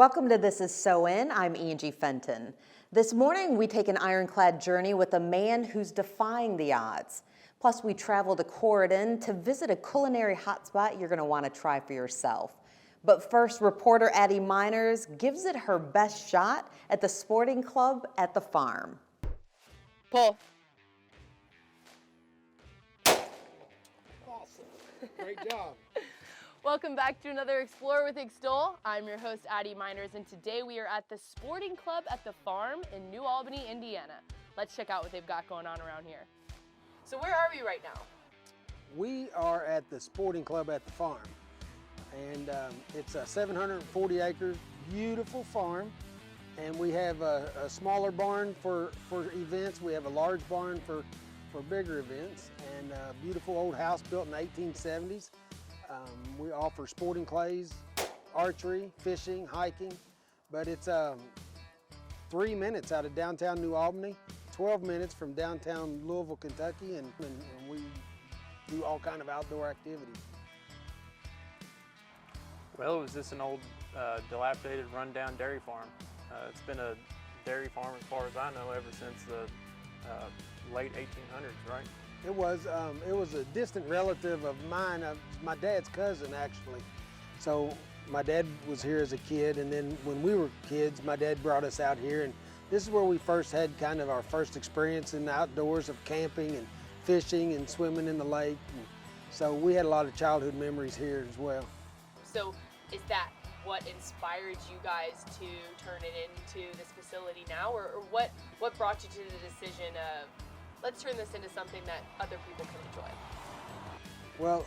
Welcome to This is SoIN. I'm Angie Fenton. This morning we take an ironclad journey with a man who's defying the odds. Plus we travel to Corydon to visit a culinary hotspot you're going to want to try for yourself. But first, reporter Addie Miners gives it her best shot at the sporting club at the farm. Pull. Awesome. Great job. Welcome back to another Explore with Extol. I'm your host, Addie Miners, and today we are at the Sporting Club at the Farm in New Albany, Indiana. Let's check out what they've got going on around here. So where are we right now? We are at the Sporting Club at the Farm, and it's a 740-acre beautiful farm, and we have a smaller barn for events. We have a large barn for bigger events, and a beautiful old house built in the 1870s. We offer sporting clays, archery, fishing, hiking, but it's 3 minutes out of downtown New Albany, 12 minutes from downtown Louisville, Kentucky, and we do all kind of outdoor activities. Well, it was just an old dilapidated rundown dairy farm. It's been a dairy farm as far as I know ever since the late 1800s, right? It was a distant relative of mine, my dad's cousin actually. So my dad was here as a kid, and then when we were kids, my dad brought us out here, and this is where we first had kind of our first experience in the outdoors of camping and fishing and swimming in the lake. And so we had a lot of childhood memories here as well. So is that what inspired you guys to turn it into this facility now, or what brought you to the decision of, let's turn this into something that other people can enjoy? Well,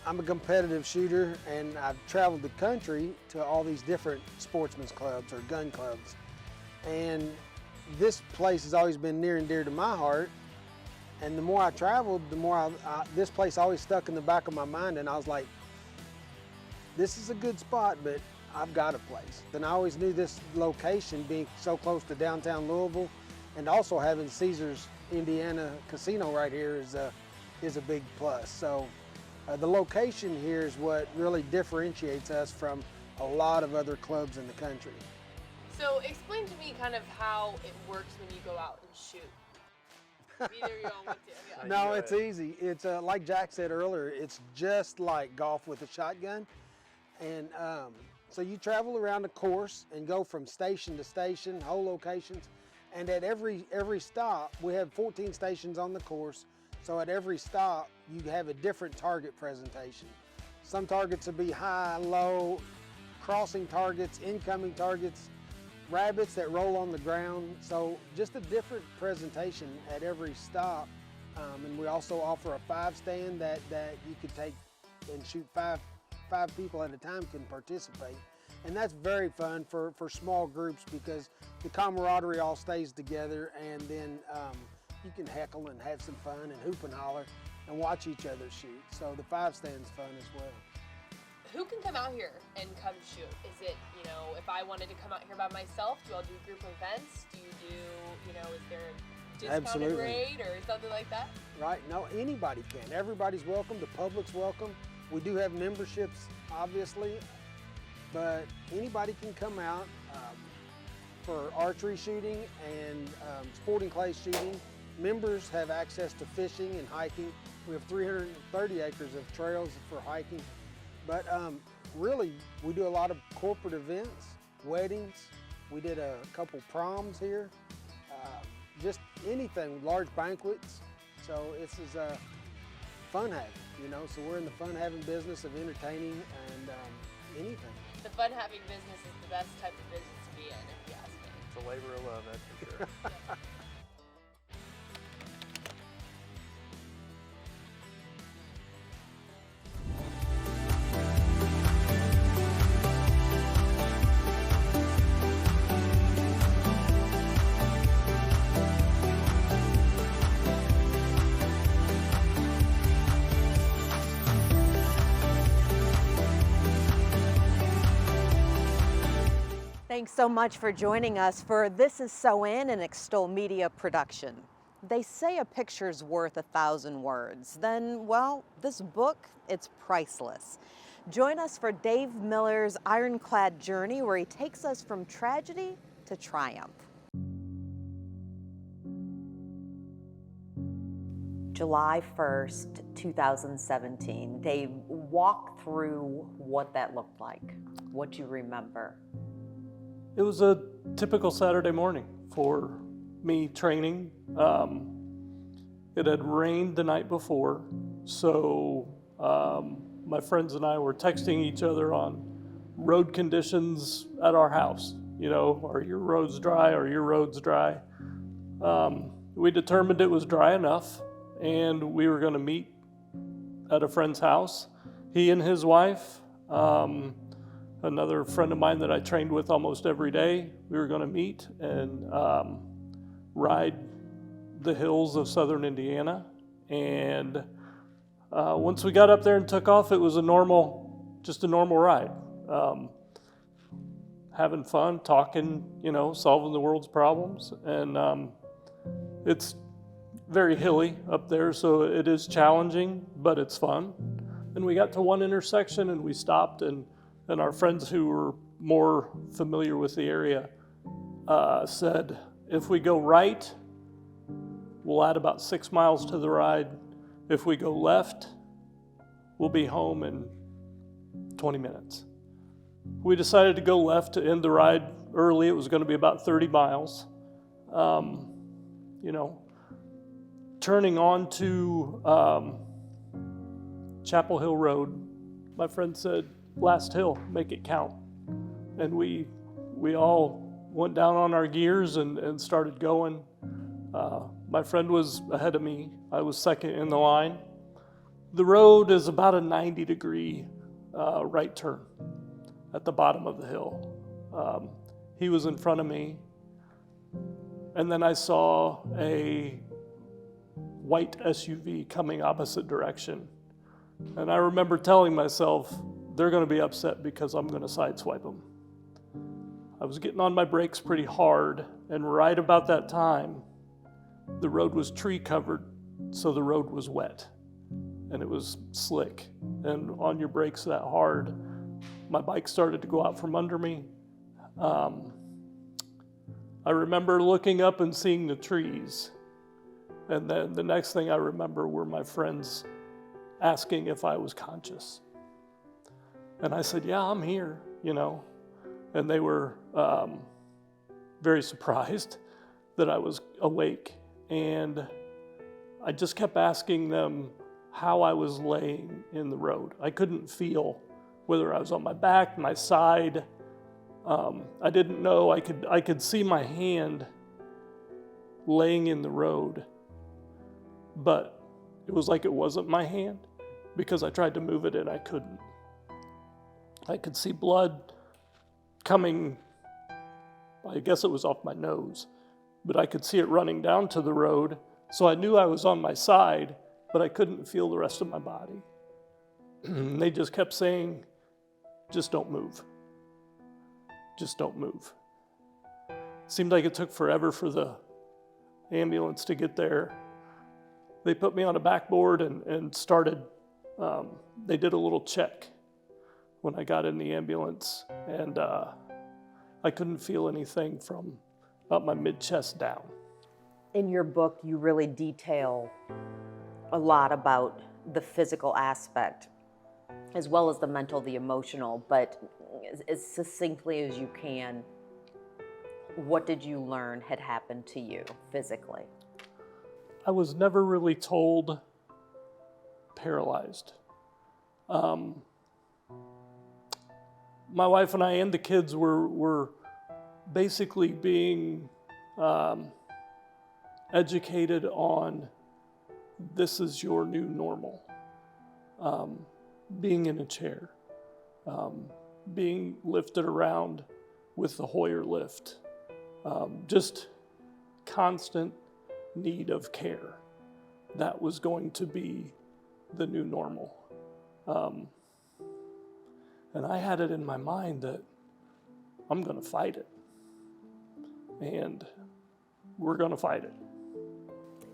I'm a competitive shooter, and I've traveled the country to all these different sportsmen's clubs or gun clubs. And this place has always been near and dear to my heart. And the more I traveled, the more this place always stuck in the back of my mind, and I was like, this is a good spot, but I've got a place. And I always knew this location, being so close to downtown Louisville, and also having Caesars Indiana casino right here is a big plus. So the location here is what really differentiates us from a lot of other clubs in the country. So explain to me kind of how it works when you go out and shoot. Either you all want to. Yeah. No, it's easy. It's like Jack said earlier, it's just like golf with a shotgun. And so you travel around the course and go from station to station, whole locations. And at every stop, we have 14 stations on the course. So at every stop, you have a different target presentation. Some targets will be high, low, crossing targets, incoming targets, rabbits that roll on the ground. So just a different presentation at every stop. And we also offer a 5-stand that you could take and shoot five people at a time can participate. And that's very fun for small groups because the camaraderie all stays together, and then you can heckle and have some fun and hoop and holler and watch each other shoot. So the 5-stand's fun as well. Who can come out here and come shoot? Is it, if I wanted to come out here by myself, do you all do group events? Do you do, is there a discounted Absolutely. Rate or something like that? Right, no, anybody can. Everybody's welcome, the public's welcome. We do have memberships, obviously, but anybody can come out for archery shooting and sporting clay shooting. Members have access to fishing and hiking. We have 330 acres of trails for hiking. But really, we do a lot of corporate events, weddings. We did a couple proms here. Just anything, large banquets. So this is fun having, so we're in the fun having business of entertaining and anything. The fun having business is the best type of business to be in, if you ask me. It's a labor of love, that's for sure. Yeah. Thanks so much for joining us for This is SoIN, an Extol Media production. They say a picture's worth 1,000 words. Then, well, this book, it's priceless. Join us for Dave Miller's ironclad journey where he takes us from tragedy to triumph. July 1st, 2017. Dave, walk through what that looked like, what you remember. It was a typical Saturday morning for me training. It had rained the night before, so my friends and I were texting each other on road conditions at our house. You know, are your roads dry? Are your roads dry? We determined it was dry enough, and we were going to meet at a friend's house. He and his wife, another friend of mine that I trained with almost every day, we were going to meet and ride the hills of southern Indiana. And once we got up there and took off, it was just a normal ride. Having fun, talking, solving the world's problems. And it's very hilly up there, so it is challenging, but it's fun. And we got to one intersection and we stopped, and our friends who were more familiar with the area said, if we go right, we'll add about 6 miles to the ride. If we go left, we'll be home in 20 minutes. We decided to go left to end the ride early. It was going to be about 30 miles. Turning on to Chapel Hill Road, my friend said, last hill, make it count. And we all went down on our gears and started going. My friend was ahead of me. I was second in the line. The road is about a 90-degree right turn at the bottom of the hill. He was in front of me. And then I saw a white SUV coming opposite direction. And I remember telling myself, they're going to be upset because I'm going to sideswipe them. I was getting on my brakes pretty hard, and right about that time, the road was tree covered, so the road was wet, and it was slick. And on your brakes that hard, my bike started to go out from under me. I remember looking up and seeing the trees, and then the next thing I remember were my friends asking if I was conscious. And I said, yeah, I'm here, And they were very surprised that I was awake. And I just kept asking them how I was laying in the road. I couldn't feel whether I was on my back, my side. I didn't know. I could see my hand laying in the road, but it was like it wasn't my hand because I tried to move it and I couldn't. I could see blood coming, I guess it was off my nose, but I could see it running down to the road, so I knew I was on my side, but I couldn't feel the rest of my body. They just kept saying, just don't move. Just don't move. Seemed like it took forever for the ambulance to get there. They put me on a backboard and started, they did a little check when I got in the ambulance, and I couldn't feel anything from about my mid-chest down. In your book, you really detail a lot about the physical aspect, as well as the mental, the emotional, but as succinctly as you can, what did you learn had happened to you physically? I was never really told paralyzed. My wife and I and the kids were basically being educated on this is your new normal. Being in a chair, being lifted around with the Hoyer lift, just constant need of care. That was going to be the new normal. And I had it in my mind that I'm going to fight it. And we're going to fight it.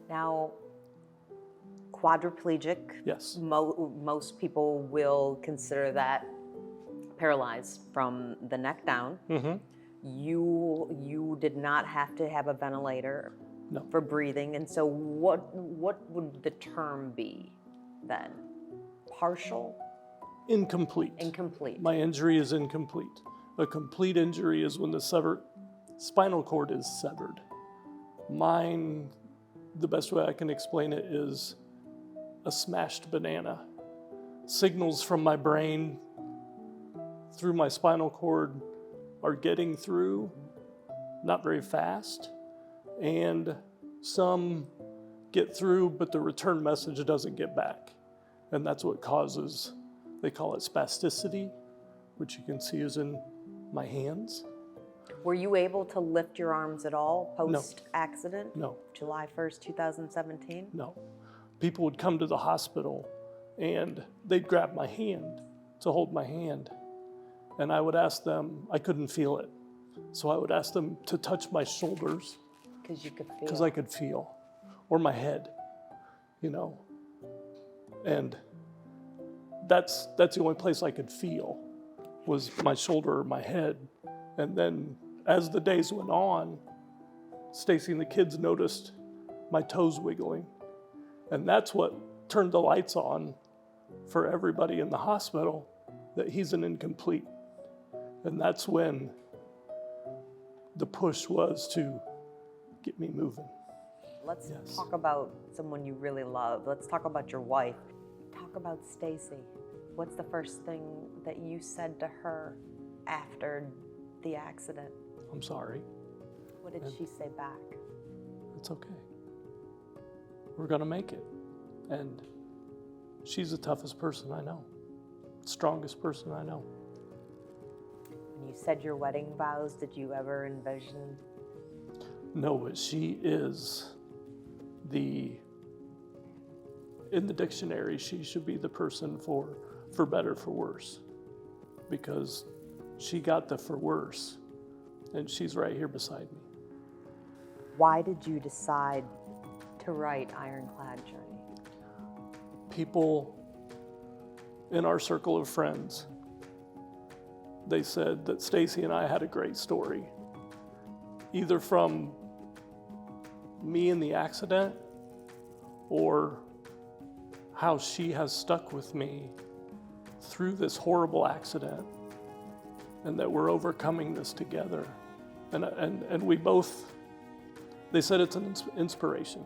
Now, quadriplegic. Yes. Most people will consider that paralyzed from the neck down. Mm-hmm. You did not have to have a ventilator No. for breathing, and so what would the term be then? Partial? Incomplete. Incomplete. My injury is incomplete. A complete injury is when the spinal cord is severed. Mine, the best way I can explain it is a smashed banana. Signals from my brain through my spinal cord are getting through, not very fast, and some get through, but the return message doesn't get back. And that's what causes, they call it spasticity, which you can see is in my hands. Were you able to lift your arms at all post-accident? No. July 1st, 2017? No. People would come to the hospital and they'd grab my hand to hold my hand. And I would ask them, I couldn't feel it. So I would ask them to touch my shoulders. Because you could feel. Because I could feel. Or my head, you know. And that's the only place I could feel was my shoulder or my head. And then as the days went on, Stacy and the kids noticed my toes wiggling. And that's what turned the lights on for everybody in the hospital, that he's an incomplete. And that's when the push was to get me moving. Let's Yes. talk about someone you really love. Let's talk about your wife. Talk about Stacy. What's the first thing that you said to her after the accident? I'm sorry. What did she say back? It's okay. We're gonna make it. And she's the toughest person I know. Strongest person I know. When you said your wedding vows, did you ever envision? No, but she is in the dictionary, she should be the person for better, for worse. Because she got the for worse. And she's right here beside me. Why did you decide to write Ironclad Journey? People in our circle of friends, they said that Stacy and I had a great story, either from me in the accident or how she has stuck with me through this horrible accident, and that we're overcoming this together. And we both, they said it's an inspiration.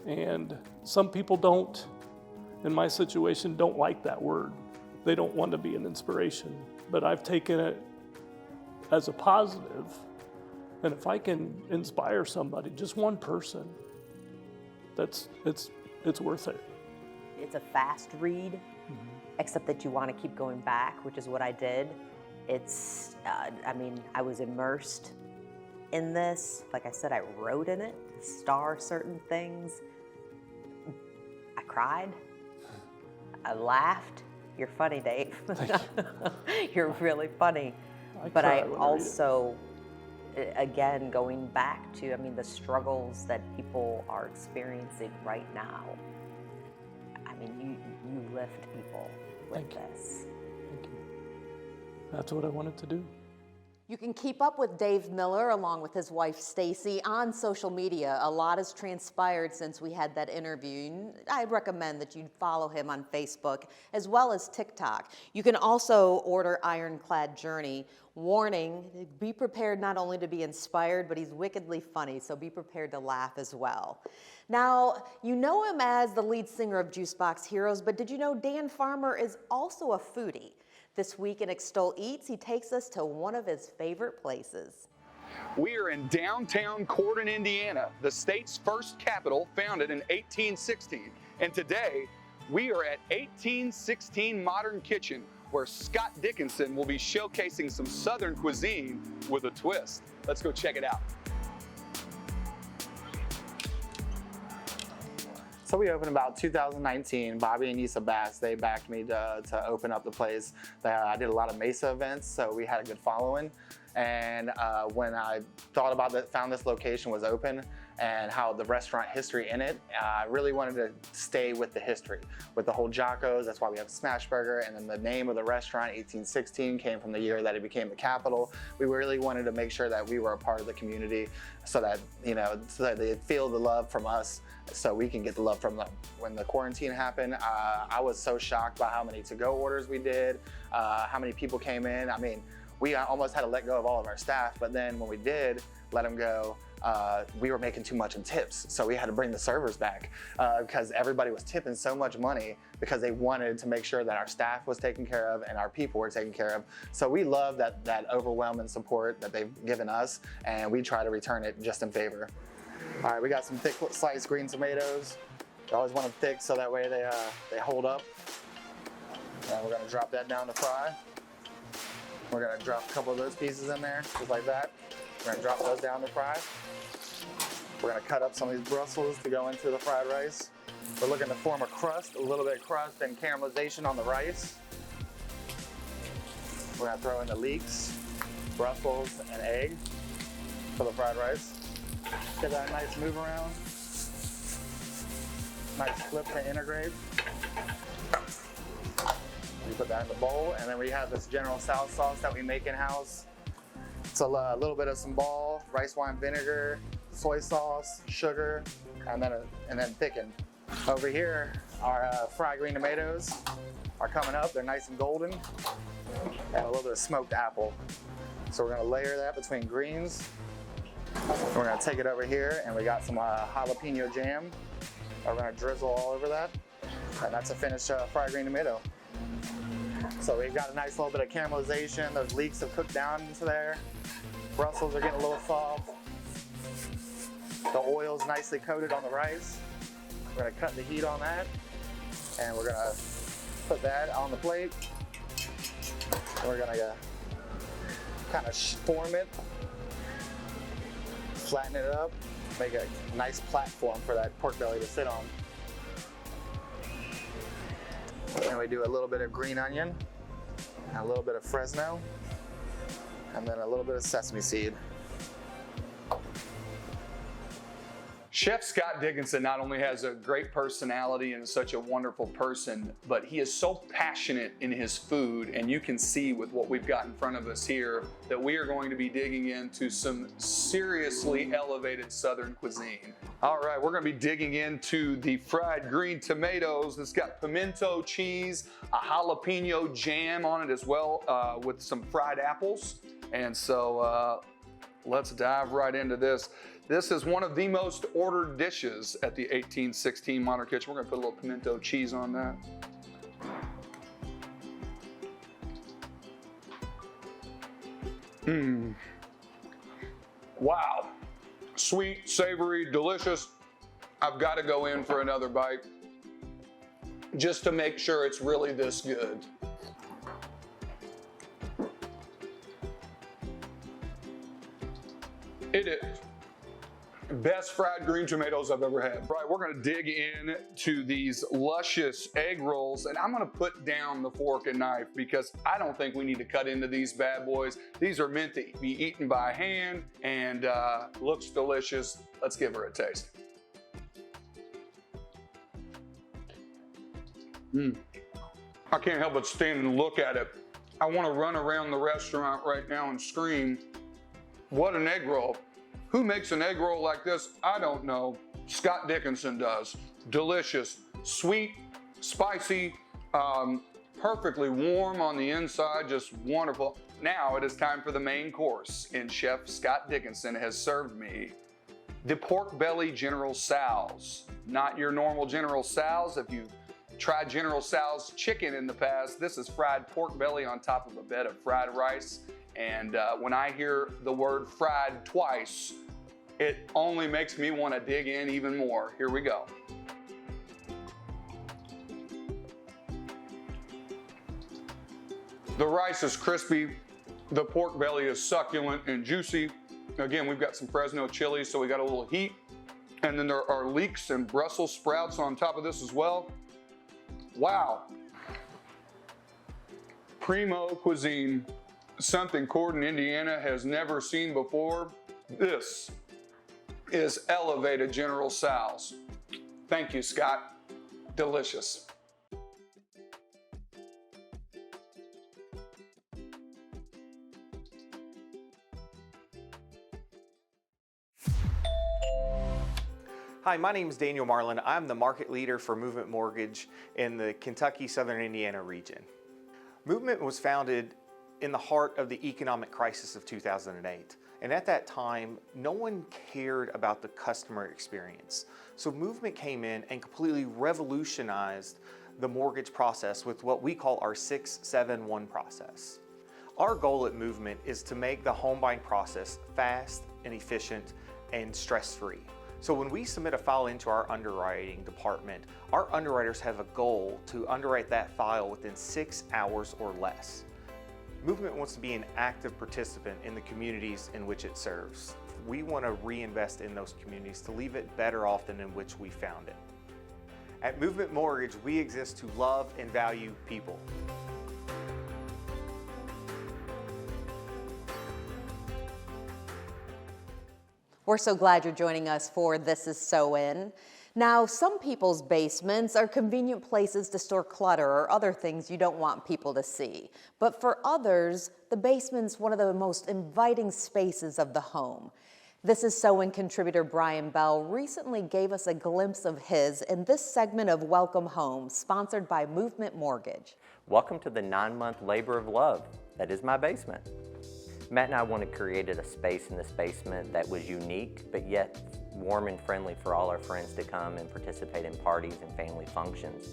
And some people don't, in my situation, don't like that word. They don't want to be an inspiration. But I've taken it as a positive. And if I can inspire somebody, just one person, it's worth it. It's a fast read, except that you want to keep going back, which is what I did. It's, I was immersed in this. Like I said, I wrote in it, star certain things. I cried. I laughed. You're funny, Dave. You're really funny. But I also, again, going back to, the struggles that people are experiencing right now. You lift people with this. Thank you. That's what I wanted to do. You can keep up with Dave Miller along with his wife Stacy on social media. A lot has transpired since we had that interview. I'd recommend that you follow him on Facebook as well as TikTok. You can also order Ironclad Journey. Warning, be prepared not only to be inspired, but he's wickedly funny, so be prepared to laugh as well. Now, you know him as the lead singer of Juicebox Heroes, but did you know Dan Farmer is also a foodie? This week in Extol Eats, he takes us to one of his favorite places. We are in downtown Corydon, Indiana, the state's first capital, founded in 1816. And today, we are at 1816 Modern Kitchen, where Scott Dickinson will be showcasing some Southern cuisine with a twist. Let's go check it out. So we opened about 2019. Bobby and Issa Bass, they backed me to open up the place. I did a lot of Mesa events, so we had a good following. And when I thought about it, found this location was open and how the restaurant history in it, I really wanted to stay with the history, with the whole Jocko's. That's why we have Smash Burger, and then the name of the restaurant, 1816, came from the year that it became the capital. We really wanted to make sure that we were a part of the community, so that, you know, so that they feel the love from us, so we can get the love from them. When the quarantine happened, I was so shocked by how many to-go orders we did, how many people came in. I mean, we almost had to let go of all of our staff, but then when we did let them go, we were making too much in tips. So we had to bring the servers back because everybody was tipping so much money because they wanted to make sure that our staff was taken care of and our people were taken care of. So we love that overwhelming support that they've given us, and we try to return it just in favor. All right, we got some thick sliced green tomatoes. I always want them thick so that way they hold up. And we're gonna drop that down to fry. We're gonna drop a couple of those pieces in there, just like that. We're gonna drop those down to fry. We're gonna cut up some of these Brussels to go into the fried rice. We're looking to form a crust, a little bit of crust and caramelization on the rice. We're gonna throw in the leeks, Brussels, and egg for the fried rice. Get that nice move around. Nice flip to integrate. We put that in the bowl, and then we have this General Tso's sauce that we make in-house. It's a little bit of sambal, rice wine vinegar, soy sauce, sugar, and then thickened. Over here, our fried green tomatoes are coming up. They're nice and golden, and a little bit of smoked apple. So we're gonna layer that between greens. We're gonna take it over here, and we got some jalapeno jam. We're gonna drizzle all over that, and that's a finished fried green tomato. So we've got a nice little bit of caramelization. Those leeks have cooked down into there. Brussels are getting a little soft. The oil's nicely coated on the rice. We're gonna cut the heat on that, and we're gonna put that on the plate. We're gonna kind of form it, flatten it up, make a nice platform for that pork belly to sit on. And we do a little bit of green onion, a little bit of Fresno, and then a little bit of sesame seed. Chef Scott Dickinson not only has a great personality and such a wonderful person, but he is so passionate in his food, and you can see with what we've got in front of us here that we are going to be digging into some seriously elevated Southern cuisine. All right, we're gonna be digging into the fried green tomatoes. It's got pimento cheese, a jalapeno jam on it as well, with some fried apples. And so let's dive right into this. This is one of the most ordered dishes at the 1816 Modern Kitchen. We're gonna put a little pimento cheese on that. Wow. Sweet, savory, delicious. I've got to go in for another bite just to make sure it's really this good. It is. Best fried green tomatoes I've ever had. Right, we're gonna dig in to these luscious egg rolls, and I'm gonna put down the fork and knife because I don't think we need to cut into these bad boys. These are meant to be eaten by hand, and looks delicious. Let's give her a taste. I can't help but stand and look at it. I wanna run around the restaurant right now and scream, what an egg roll. Who makes an egg roll like this? I don't know. Scott Dickinson does. Delicious, sweet, spicy, perfectly warm on the inside, just wonderful. Now it is time for the main course, and Chef Scott Dickinson has served me the pork belly General Tso's. Not your normal General Tso's. If you've tried General Tso's chicken in the past, this is fried pork belly on top of a bed of fried rice. And when I hear the word fried twice, it only makes me want to dig in even more. Here we go. The rice is crispy. The pork belly is succulent and juicy. Again, we've got some Fresno chilies, so we got a little heat. And then there are leeks and Brussels sprouts on top of this as well. Wow. Primo cuisine. something Corydon, Indiana has never seen before. This is elevated General Tso's. Thank you, Scott. Delicious. Hi, my name is Daniel Marlin. I'm the market leader for Movement Mortgage in the Kentucky, Southern Indiana region. Movement was founded in the heart of the economic crisis of 2008. And at that time, no one cared about the customer experience. So Movement came in and completely revolutionized the mortgage process with what we call our 6-7-1 process. Our goal at Movement is to make the home buying process fast and efficient and stress-free. So when we submit a file into our underwriting department, our underwriters have a goal to underwrite that file within 6 hours or less. Movement wants to be an active participant in the communities in which it serves. We want to reinvest in those communities to leave it better off than in which we found it. At Movement Mortgage, we exist to love and value people. We're so glad you're joining us for This is SoIN. Now, some people's basements are convenient places to store clutter or other things you don't want people to see. But for others, the basement's one of the most inviting spaces of the home. This is SoIN contributor Brian Bell recently gave us a glimpse of his in this segment of Welcome Home, sponsored by Movement Mortgage. Welcome to the 9-month labor of love that is my basement. Matt and I wanted to create a space in this basement that was unique, but yet warm and friendly for all our friends to come and participate in parties and family functions.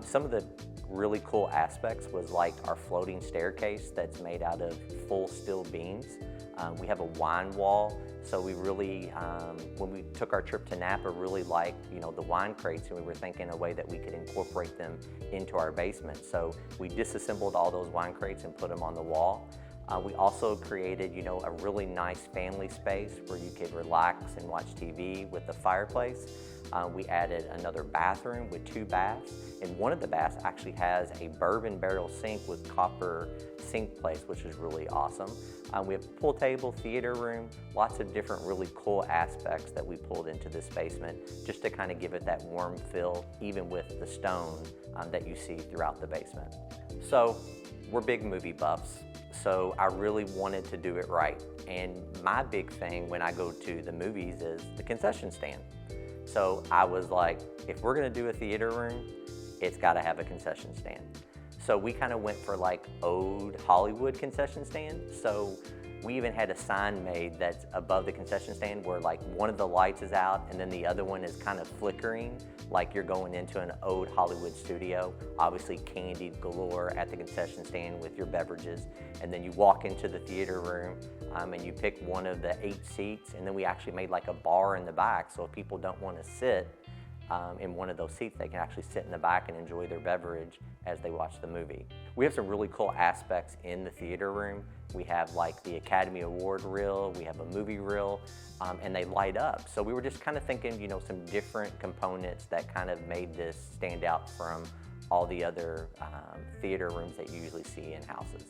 Some of the really cool aspects was like our floating staircase that's made out of full steel beams. We have a wine wall, so we really, when we took our trip to Napa, really liked, the wine crates, and we were thinking a way that we could incorporate them into our basement. So we disassembled all those wine crates and put them on the wall. We also created, a really nice family space where you could relax and watch TV with the fireplace. We added another bathroom with 2 baths, and one of the baths actually has a bourbon barrel sink with copper sink place, which is really awesome. We have a pool table, theater room, lots of different really cool aspects that we pulled into this basement just to kind of give it that warm feel, even with the stone that you see throughout the basement. So we're big movie buffs. So I really wanted to do it right. And my big thing when I go to the movies is the concession stand. So I was like, if we're gonna do a theater room, it's gotta have a concession stand. So we kind of went for like old Hollywood concession stand. So we even had a sign made that's above the concession stand where like one of the lights is out and then the other one is kind of flickering, like you're going into an old Hollywood studio. Obviously candy galore at the concession stand with your beverages. And then you walk into the theater room and you pick one of the 8 seats, and then we actually made like a bar in the back, so if people don't want to sit in one of those seats, they can actually sit in the back and enjoy their beverage as they watch the movie. We have some really cool aspects in the theater room. We have like the Academy Award reel, we have a movie reel, and they light up. So we were just kind of thinking, some different components that kind of made this stand out from all the other theater rooms that you usually see in houses.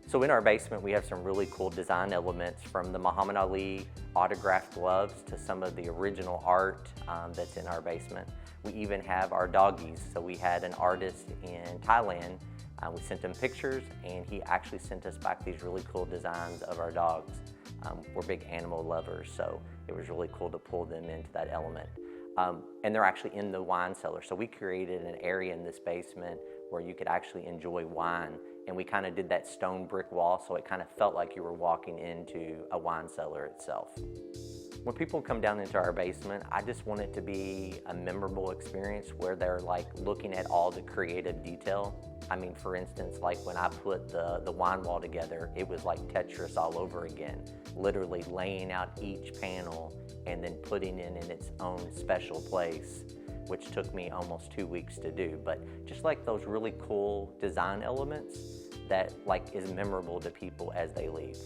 So in our basement, we have some really cool design elements, from the Muhammad Ali autographed gloves to some of the original art that's in our basement. We even have our doggies. So we had an artist in Thailand. We sent him pictures, and he actually sent us back these really cool designs of our dogs. We're big animal lovers, so it was really cool to pull them into that element. And they're actually in the wine cellar. So we created an area in this basement where you could actually enjoy wine. And we kind of did that stone brick wall, so it kind of felt like you were walking into a wine cellar itself. When people come down into our basement, I just want it to be a memorable experience where they're like looking at all the creative detail. I mean, for instance, like when I put the wine wall together, it was like Tetris all over again, literally laying out each panel and then putting it in its own special place, which took me almost 2 weeks to do. But just like those really cool design elements that like is memorable to people as they leave.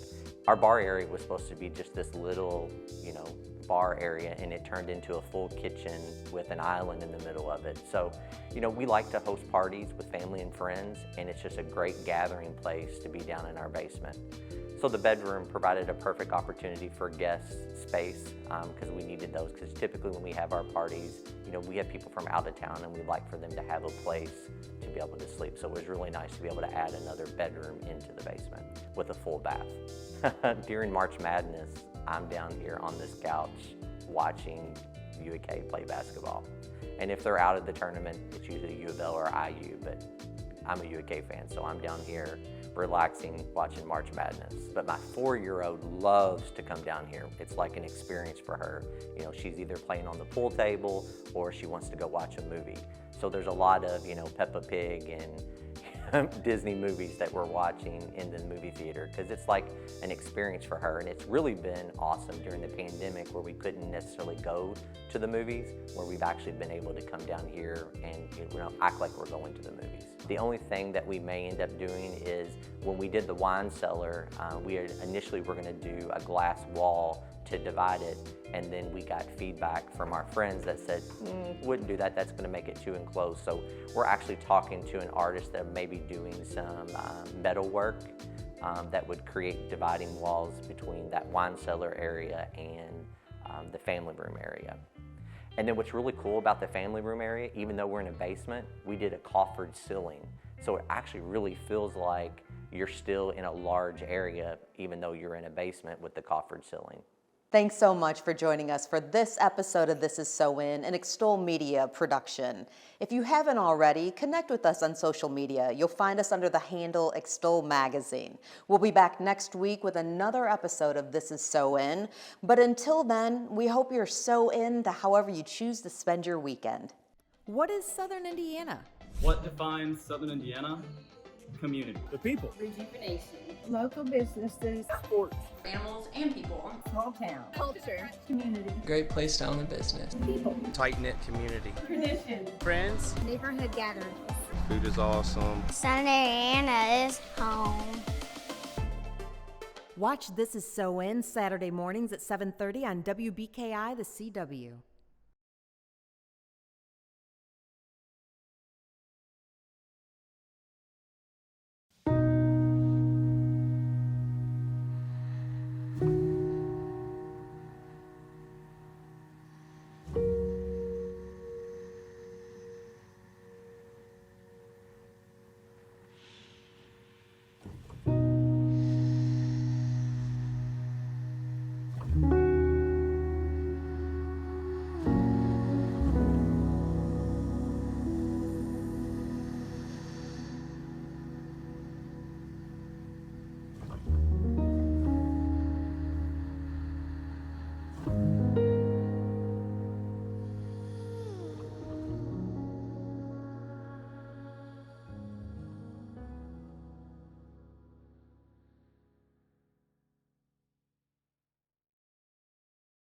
Our bar area was supposed to be just this little, bar area, and it turned into a full kitchen with an island in the middle of it. So, you know, we like to host parties with family and friends, and it's just a great gathering place to be down in our basement. So the bedroom provided a perfect opportunity for guest space because we needed those, because typically when we have our parties, you know, we have people from out of town and we like for them to have a place to be able to sleep. So it was really nice to be able to add another bedroom into the basement with a full bath. During March Madness, I'm down here on this couch watching UAK play basketball. And if they're out of the tournament, it's usually U of L or IU, but I'm a UAK fan, so I'm down here relaxing, watching March Madness. But my 4-year-old loves to come down here. It's like an experience for her. You know, she's either playing on the pool table or she wants to go watch a movie. So there's a lot of, you know, Peppa Pig and Disney movies that we're watching in the movie theater, because it's like an experience for her. And it's really been awesome during the pandemic where we couldn't necessarily go to the movies, where we've actually been able to come down here and, you know, act like we're going to the movies. The only thing that we may end up doing is when we did the wine cellar, we initially were going to do a glass wall to divide it, and then we got feedback from our friends that said, wouldn't do that, that's going to make it too enclosed. So we're actually talking to an artist that may be doing some metal work that would create dividing walls between that wine cellar area and the family room area. And then what's really cool about the family room area, even though we're in a basement, we did a coffered ceiling. So it actually really feels like you're still in a large area, even though you're in a basement with the coffered ceiling. Thanks so much for joining us for this episode of This Is SoIN, an Extol Media production. If you haven't already, connect with us on social media. You'll find us under the handle Extol Magazine. We'll be back next week with another episode of This Is SoIN. But until then, we hope you're so in to however you choose to spend your weekend. What is Southern Indiana? What defines Southern Indiana? Community. The people. Rejuvenation. Local businesses. Sports. Animals and people. Small town. Culture. Community. Great place to own a business. People. Tight-knit community. Tradition. Friends. Neighborhood gatherings. Food is awesome. Southern Indiana is home. Watch This Is SoIN Saturday mornings at 7:30 on WBKI, the CW.